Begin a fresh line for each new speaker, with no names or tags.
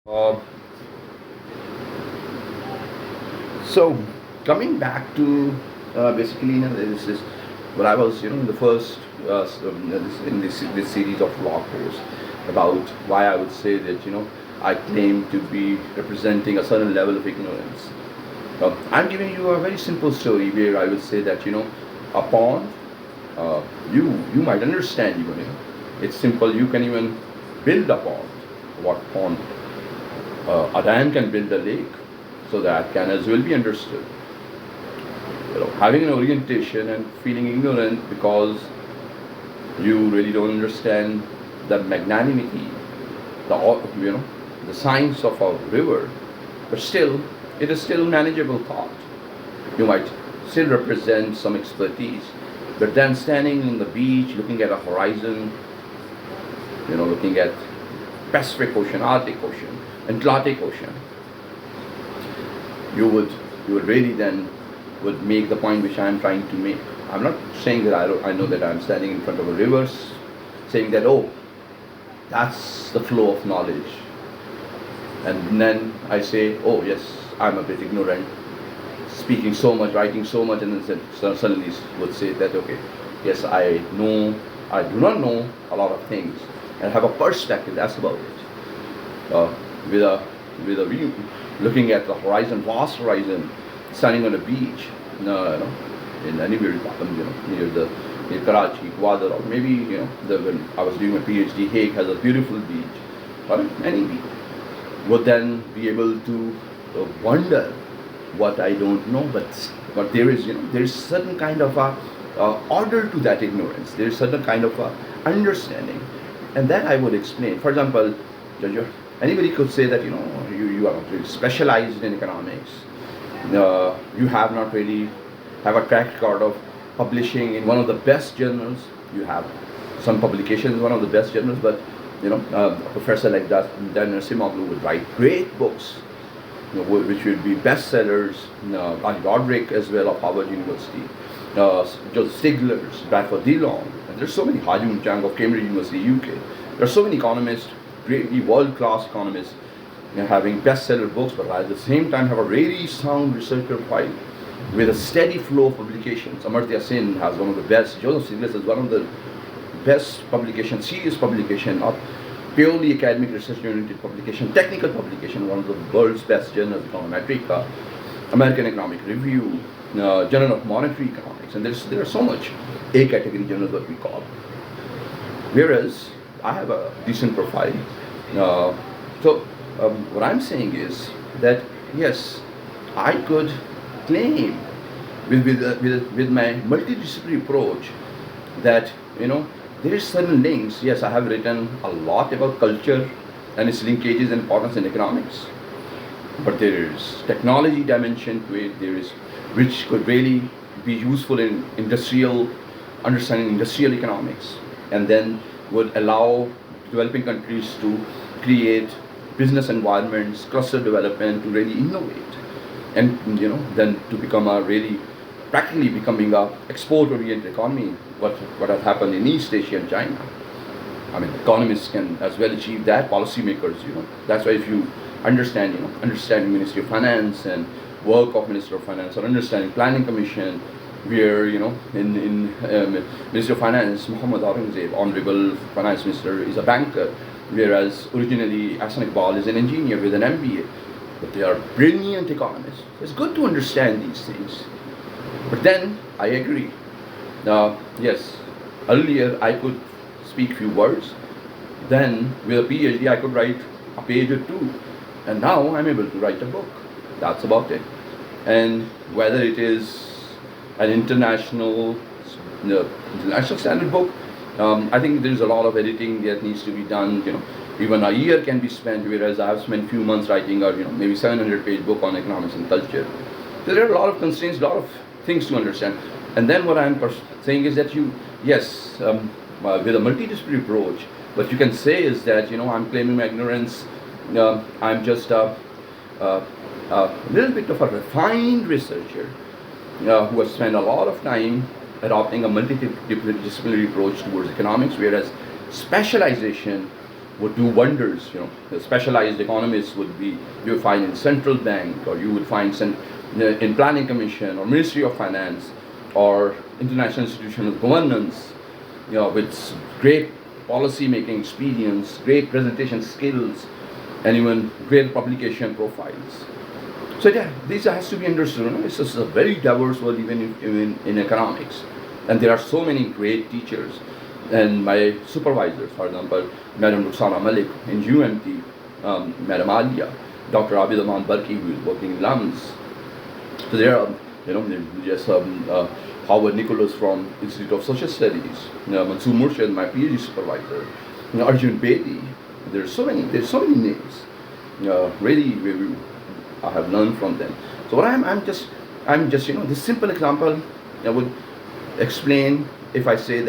Uh, so coming back to basically, this is what I was, in the first in this series of blog posts about why I would say that I claim to be representing a certain level of ignorance. I'm giving you a very simple story where I would say that a pond, you might understand it's simple. You can even build a pond. What pond? A dam can build a lake, so that can as well be understood. Having an orientation and feeling ignorant because you really don't understand the magnanimity, the science of a river, but still, it is still manageable thought. You might still represent some expertise, but then standing on the beach, looking at a horizon, looking at Pacific Ocean, Arctic Ocean, Atlantic Ocean, you would really then would make the point which I am trying to make. I'm not saying that I know that I'm standing in front of a river, saying that that's the flow of knowledge, and then I say yes, I'm a bit ignorant, speaking so much, writing so much, and then suddenly would say that yes, I do not know a lot of things, and have a perspective. That's about it. With a view, looking at the horizon, vast horizon, standing on a beach, in anywhere near Karachi, Gwadar, or maybe when I was doing my PhD, Hague has a beautiful beach, or any beach, would then be able to wonder what I don't know, but there is certain kind of a order to that ignorance. There is certain kind of a understanding, and that I would explain. For example, anybody could say that you are not really specialized in economics. You have not really have a track record of publishing in one of the best journals. You have some publications in one of the best journals, but a professor like that, Dan Narasimhoglu, would write great books, which would be bestsellers. Like Roderick as well of Harvard University, Joseph Stiglitz, Bradford DeLong, and there's so many, Ha-Joon Chang of Cambridge University, UK. There are so many economists, greatly world-class economists, having bestseller books, but at the same time have a really sound research profile with a steady flow of publications. Amartya Sen has one of the best. Joseph Stiglitz has one of the best publication, serious publication, not purely academic research-oriented publication, technical publication, one of the world's best journals, Econometrica, American Economic Review, Journal of Monetary Economics, and there are so much A category journals what we call. Whereas I have a decent profile. What I'm saying is that yes, I could claim with my multidisciplinary approach that there is certain links. Yes, I have written a lot about culture and its linkages and importance in economics, but there is technology dimension to it. There is which could really be useful in understanding industrial economics, and then would allow developing countries to create business environments, cluster development, to really innovate, and then to become a really practically becoming a export-oriented economy. What has happened in East Asia and China. I mean, economists can as well achieve that. Policymakers, that's why if you understand, understanding Ministry of Finance and work of Minister of Finance, or understanding Planning Commission, where in Ministry of Finance, Muhammad Aurangzeb, Honorable Finance Minister, is a banker, whereas originally Ahsan Iqbal is an engineer with an MBA. But they are brilliant economists. It's good to understand these things. But then I agree. Yes, earlier I could speak few words. Then with a PhD I could write a page or two, and now I'm able to write a book. That's about it. And whether it is an international standard book, I think there's a lot of editing that needs to be done. Even a year can be spent, whereas I have spent few months writing a maybe 700-page book on economics and culture. So there are a lot of constraints, a lot of things to understand. And then what I'm saying is that with a multidisciplinary approach, what you can say is that I'm claiming my ignorance. I'm just a little bit of a refined researcher who has spent a lot of time adopting a multidisciplinary approach towards economics, whereas specialization would do wonders. The specialized economists would be you find in central bank, or you would find in planning commission or Ministry of Finance or international institution of governance, with great policy making experience, great presentation skills, and even great publication profiles. So yeah, this has to be understood. It's just a very diverse world, even in economics, and there are so many great teachers. And my supervisors, for example, Madam Ruxana Malik in UMT, Madam Alia, Dr. Abid Aman Barki, who is working in LUMS. So there are, just Howard Nicholas from Institute of Social Studies, Mansoor Murshid, my PhD supervisor, Arjun Bedi. There's so many names. Really, I have learned from them. So what I'm just this simple example I would explain if I say that.